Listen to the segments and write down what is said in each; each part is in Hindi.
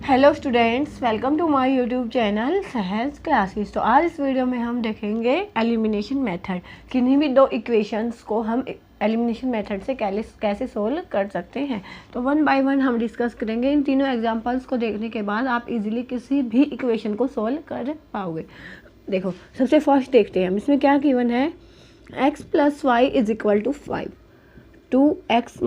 Hello students, welcome to my YouTube channel Sahaj classes. तो आज इस वीडियो में हम देखेंगे एलिमिनेशन मेथड। किन्हीं भी दो इक्वेशंस को हम एलिमिनेशन मेथड से कैसे सोल्व कर सकते हैं। तो वन बाय वन हम डिस्कस करेंगे। इन तीनों एग्जांपल्स को देखने के बाद आप इजीली किसी भी इक्वेशन को सोल्व कर पाओगे। देखो, सबसे फर्स्ट देखते हैं हम इसमें क्या गिवन है। x + y = 5, 2x -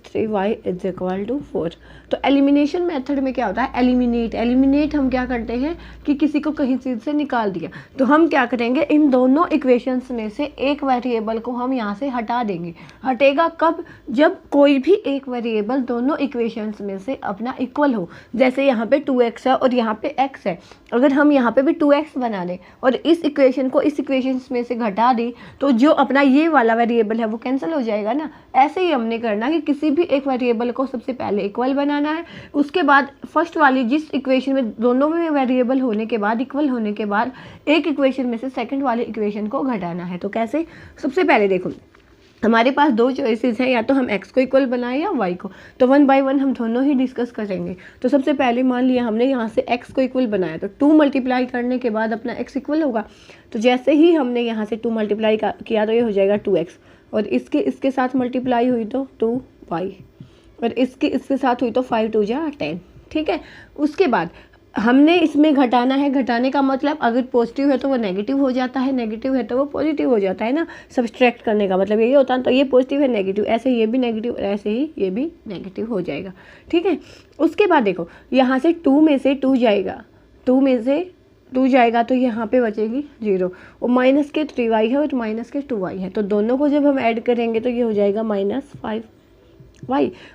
3y = 4। तो एलिमिनेशन मेथड में क्या होता है, एलिमिनेट हम क्या करते हैं कि किसी को कहीं चीज़ से निकाल दिया। तो हम क्या करेंगे, इन दोनों इक्वेशंस में से एक वेरिएबल को हम यहाँ से हटा देंगे। हटेगा कब, जब कोई भी एक वेरिएबल दोनों इक्वेशंस में से अपना इक्वल हो। जैसे यहाँ पे 2x है और यहाँ पे x है। अगर हम यहाँ पे भी 2x बना दें और इस इक्वेशन को इस इक्वेशंस में से घटा दें तो जो अपना ये वाला वेरिएबल है वो कैंसिल हो जाएगा ना। ऐसे ही हमने करना कि किसी भी एक वेरिएबल को सबसे पहले इक्वल बनाना है, उसके बाद फर्स्ट वाली जिस इक्वेशन में दोनों में वेरिएबल होने के बाद इक्वल होने के बाद एक इक्वेशन में से सेकंड वाली इक्वेशन को घटाना है। तो कैसे, सबसे पहले देखो हमारे पास दो चॉइसेस हैं, या तो हम x को इक्वल बनाएं या y को। तो वन बाय वन हम दोनों ही डिस्कस करेंगे। तो सबसे पहले मान लिया हमने यहाँ से x को इक्वल बनाया, तो 2 मल्टीप्लाई करने के बाद अपना x इक्वल होगा। तो जैसे ही हमने यहाँ से 2 मल्टीप्लाई किया तो ये हो जाएगा 2x, और इसके साथ मल्टीप्लाई हुई तो 2y, और इसके साथ हुई तो 5 2 जा 10। ठीक है, उसके बाद हमने इसमें घटाना है। घटाने का मतलब अगर पॉजिटिव है तो वो नेगेटिव हो जाता है, नेगेटिव है तो वो पॉजिटिव हो जाता है ना। सब्सट्रैक्ट करने का मतलब यही होता है। तो ये पॉजिटिव है, नेगेटिव, ऐसे ये भी नेगेटिव, ऐसे ही ये भी नेगेटिव हो जाएगा। ठीक है, उसके बाद देखो यहाँ से 2 में से 2 जाएगा, 2 में से 2 जाएगा तो यहाँ पे बचेगी 0, और माइनस के 3y है और माइनस के 2y है। तो दोनों को जब हम ऐड करेंगे तो ये हो जाएगा -5y,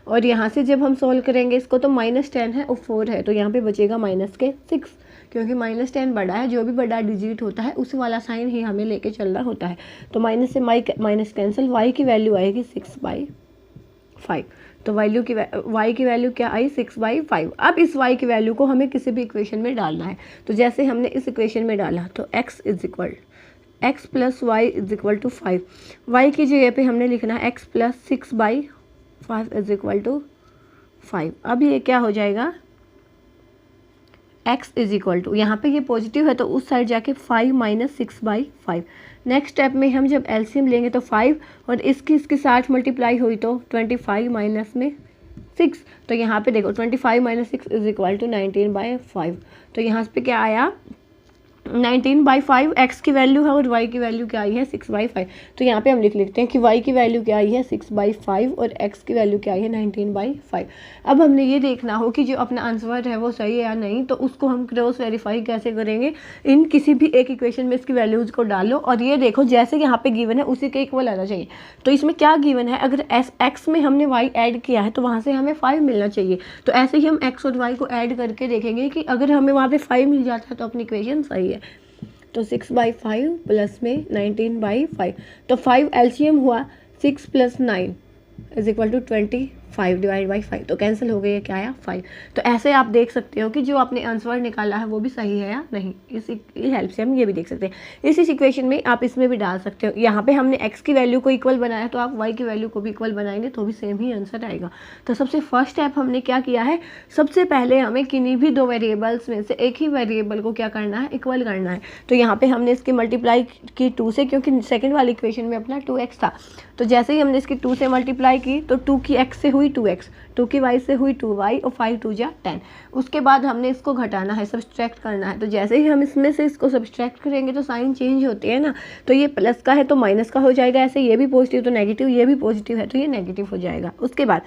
और यहाँ से जब हम सॉल्व करेंगे इसको तो -10 है और 4 है, तो यहाँ पे बचेगा -6, क्योंकि -10 बड़ा है। जो भी बड़ा डिजिट होता है उसी वाला साइन ही हमें लेके चलना होता है। तो माइनस से माइनस कैंसिल, y की वैल्यू आएगी 6/5। तो y की वैल्यू क्या आई, 6/5। अब इस y की वैल्यू को हमें किसी भी इक्वेशन में डालना है। तो जैसे हमने इस इक्वेशन में डाला तो x + y = 5, y की जगह पे हमने लिखना है x + 6/5 = 5। अब ये क्या हो जाएगा, x = यहाँ पे ये पॉजिटिव है तो उस साइड जाके 5 - 6/5। नेक्स्ट स्टेप में हम जब एलसीएम लेंगे तो 5 और इसके साथ मल्टीप्लाई हुई तो 25 माइनस में 6। तो यहाँ पे देखो 25 - 6 = 19/5। तो यहाँ पे क्या आया, 19/5 x की वैल्यू है और y की वैल्यू क्या आई है, 6/5। तो यहाँ पे हम लिख लेते हैं कि y की वैल्यू क्या आई है 6/5 और x की वैल्यू क्या आई है 19/5। अब हमने ये देखना हो कि जो अपना आंसर है वो सही है या नहीं। तो उसको हम क्रॉस वेरीफाई कैसे करेंगे, इन किसी भी एक इक्वेशन में इसकी वैल्यूज़ को डालो और ये देखो जैसे यहाँ पे गिवन है उसी के इक्वल आना चाहिए। तो इसमें क्या गिवन है, अगर x में हमने y ऐड किया है तो वहाँ से हमें 5 मिलना चाहिए। तो ऐसे ही हम x और y को ऐड करके देखेंगे कि अगर हमें वहाँ पे 5 मिल जाता है तो अपनी इक्वेशन सही है। तो 6/5 प्लस में 19/5, तो 5 एलसीएम हुआ, 6 + 9 = 25 डिवाइड बाई 5। तो कैंसिल हो गई है, क्या आया, 5। तो ऐसे आप देख सकते हो कि जो आपने आंसर निकाला है वो भी सही है या नहीं। इसी हेल्प से हम ये भी देख सकते हैं। इसी इक्वेशन में आप इसमें भी डाल सकते हो। यहाँ पे हमने x की वैल्यू को इक्वल बनाया तो आप y की वैल्यू को भी इक्वल बनाएंगे तो भी सेम ही आंसर आएगा। तो सबसे फर्स्ट स्टेप हमने क्या किया है, सबसे पहले हमें किन्हीं भी दो वेरिएबल्स में से एक ही वेरिएबल को क्या करना है, इक्वल करना है। तो यहाँ पे हमने इसकी मल्टीप्लाई की 2 से, क्योंकि सेकेंड वाली इक्वेशन में अपना 2x था। तो जैसे ही हमने इसकी 2 से मल्टीप्लाई की तो 2 की x से हुई 2x, 2 की y से हुई 2y और 5 2 जा 10। उसके बाद हमने इसको घटाना है, सब्सट्रैक्ट करना है। तो जैसे ही हम इसमें से इसको सब्सट्रैक्ट करेंगे तो साइन चेंज होते हैं ना। तो ये प्लस का है तो माइनस का हो जाएगा, ऐसे ये भी पॉजिटिव तो नेगेटिव, ये भी पॉजिटिव है तो ये नेगेटिव हो जाएगा। उसके बाद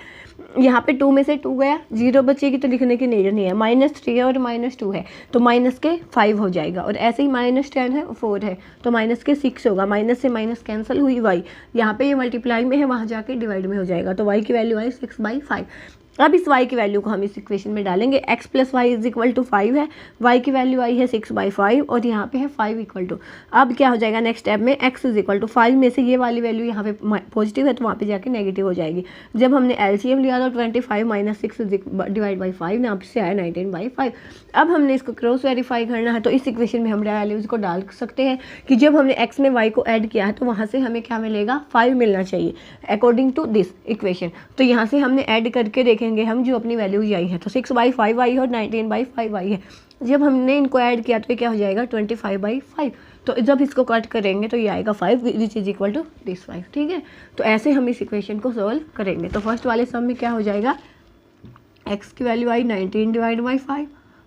यहाँ पे 2 में से 2 गया, 0 बचेगी तो लिखने की नीड नहीं है। -3 है और -2 है तो माइनस के 5 हो जाएगा, और ऐसे ही -10 है 4 है तो माइनस के 6 होगा। माइनस से माइनस कैंसिल हुई y, यहाँ पे ये मल्टीप्लाई में है वहाँ जाके डिवाइड में हो जाएगा। तो y की वैल्यू आई 6/5। अब इस y की वैल्यू को हम इस इक्वेशन में डालेंगे। x + y = 5 है, y की वैल्यू आई है 6/5 और यहाँ पे है 5 = अब क्या हो जाएगा नेक्स्ट स्टेप में, x = 5 में से ये वाली वैल्यू यहाँ पे पॉजिटिव है तो वहाँ पे जाके नेगेटिव हो जाएगी। जब हमने एलसीएम लिया तो 25 - 6 डिवाइड बाई 5, यहाँ से आया 19/5। अब हमने इसको क्रॉस वेरीफाई करना है तो इस इक्वेशन में हम वैल्यूज़ को डाल सकते हैं कि जब हमने x में y को ऐड किया है तो वहाँ से हमें क्या मिलेगा, 5 मिलना चाहिए अकॉर्डिंग टू दिस इक्वेशन। तो यहाँ से हमने ऐड करके देखें लिखेंगे हम जो अपनी वैल्यूज आई है, तो 6/5 आई है और 19/5 आई है। जब हमने इनको ऐड किया तो ये क्या हो जाएगा 25/5। तो जब इसको कट करेंगे तो ये आएगा 5 which is equal to this 5। ठीक है, तो ऐसे हम इस इक्वेशन को सोल्व करेंगे। तो फर्स्ट वाले सम में क्या हो जाएगा, x की वैल्यू आई 19/5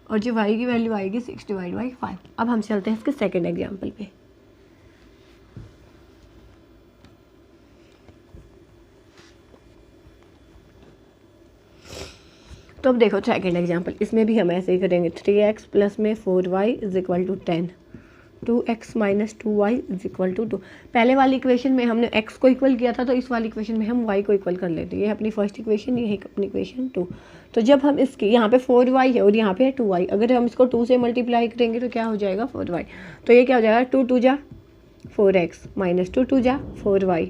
और जो y की वैल्यू आएगी 6/5। अब हम चलते हैं इसके सेकेंड एग्जाम्पल पे। तो अब देखो सेकेंड एग्जाम्पल, इसमें भी हम ऐसे ही करेंगे। 3x प्लस में 4y is equal to 10, 2x minus 2y is equal to 2। पहले वाली इक्वेशन में हमने x को इक्वल किया था, तो इस वाली इक्वेशन में हम y को इक्वल कर लेते हैं। ये अपनी फर्स्ट इक्वेशन, ये है अपनी इक्वेशन 2। तो जब हम इसकी यहाँ पे 4y है और यहाँ पे है 2y, अगर हम इसको 2 से मल्टीप्लाई करेंगे तो क्या हो जाएगा 4y। तो ये क्या हो जाएगा 2 2 जा 4x माइनस 2 2 जा 4y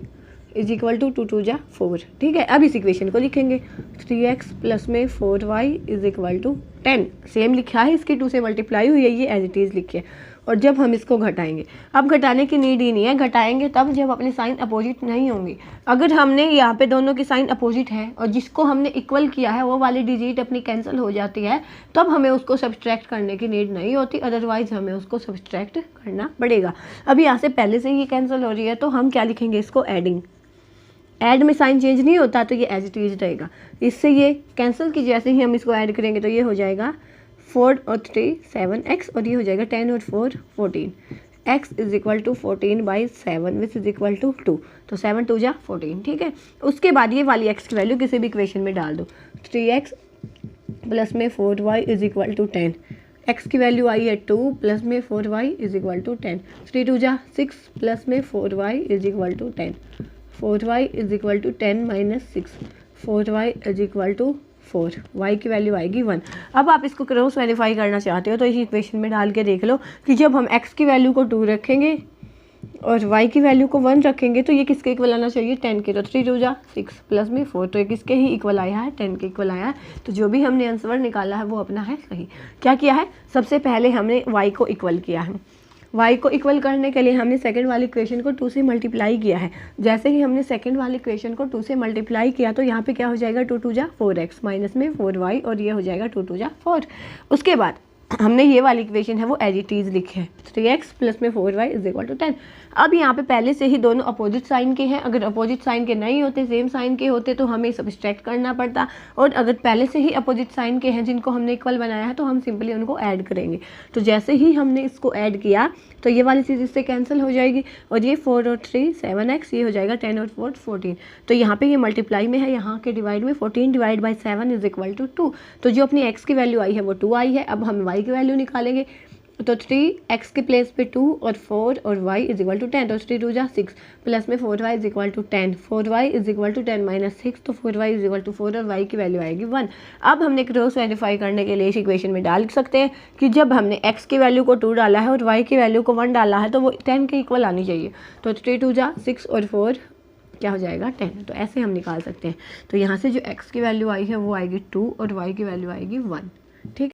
इज इक्वल टू 2 2 जा 4। ठीक है, अब इस इक्वेशन को लिखेंगे। 3x प्लस में 4y is equal to 10, same लिखा है, इसकी 2 से मल्टीप्लाई हुई है, ये एज इट इज़ लिखिए। और जब हम इसको घटाएंगे, अब घटाने की नीड ही नहीं है, घटाएंगे तब जब अपने साइन अपोजिट नहीं होंगे। अगर हमने यहाँ पे दोनों की साइन अपोजिट है और जिसको हमने इक्वल किया है वो वाली डिजिट अपनी कैंसिल हो जाती है, तब हमें उसको सब्सट्रैक्ट करने की नीड नहीं होती, अदरवाइज हमें उसको सब्सट्रैक्ट करना पड़ेगा। अब यहाँ से पहले से ही कैंसिल हो रही है, तो हम क्या लिखेंगे इसको एडिंग। ऐड में साइन चेंज नहीं होता, तो ये एज इट इज रहेगा। इससे ये कैंसिल की जैसे ही हम इसको ऐड करेंगे तो ये हो जाएगा 4 और 3 7x और ये हो जाएगा 10 और 4 14। x is equal to 14/7 which is equal to 2। तो 7 2 जा 14। ठीक है, उसके बाद ये वाली x की वैल्यू किसी भी इक्वेशन में डाल दो। 3x प्लस में 4y is equal to 10, x की वैल्यू आई है 2 प्लस में 4y इज इक्वल टू 10। 3 2 जा 6 प्लस में 4y is equal to 10, 4y is equal to 10 minus 6, 4y is equal to 4, y की वैल्यू आएगी 1। अब आप इसको क्रॉस वेरीफाई करना चाहते हो तो इस इक्वेशन में डाल के देख लो कि जब हम x की वैल्यू को 2 रखेंगे और y की वैल्यू को 1 रखेंगे तो ये किसके इक्वल आना चाहिए 10 के। तो 3 2 जा 6 प्लस में 4, तो ये किसके ही इक्वल आया है 10 के इक्वल आया है। तो जो भी हमने आंसर निकाला है वो अपना है सही। क्या किया है, सबसे पहले हमने y को इक्वल किया है, y को इक्वल करने के लिए हमने सेकंड वाली इक्वेशन को 2 से मल्टीप्लाई किया है। जैसे ही हमने सेकंड वाली इक्वेशन को 2 से मल्टीप्लाई किया तो यहाँ पे क्या हो जाएगा 2 2 जा 4x माइनस में 4y और ये हो जाएगा 2 2 जा 4। उसके बाद हमने ये वाली इक्वेशन है वो एज इट इज लिखी है, 3x प्लस में 4y इज इक्वल टू 10। अब यहाँ पे पहले से ही दोनों अपोजिट साइन के हैं, अगर अपोजिट साइन के नहीं होते सेम साइन के होते तो हमें सब्सट्रैक्ट करना पड़ता, और अगर पहले से ही अपोजिट साइन के हैं जिनको हमने इक्वल बनाया है तो हम सिंपली उनको ऐड करेंगे। तो जैसे ही हमने इसको ऐड किया तो ये वाली चीज़ इससे कैंसिल हो जाएगी और ये 4 और 3 7x, ये हो जाएगा 10 और 4 14। तो यहाँ पे ये मल्टीप्लाई में है, यहाँ के डिवाइड में 14 divide by 7 is equal to 2। तो जो अपनी x की वैल्यू आई है वो 2 आई है। अब हम y की वैल्यू निकालेंगे, तो 3x के प्लेस पे 2 और 4 और y इज इक्वल टू 10, तो 3 2 जा 6 प्लस में 4y is equal to 10, 4y is equal to 10 minus 6, तो 4y इज इक्वल टू 4 और y की वैल्यू आएगी 1। अब हमने क्रॉस वेरीफाई करने के लिए इस इक्वेशन में डाल सकते हैं कि जब हमने x की वैल्यू को 2 डाला है और y की वैल्यू को 1 डाला है तो वो 10 के इक्वल आनी चाहिए। तो 3 2 जा 6 और 4 क्या हो जाएगा 10। तो ऐसे हम निकाल सकते हैं। तो यहाँ से जो x की वैल्यू आई है वो आएगी 2 और y की वैल्यू आएगी 1। ठीक।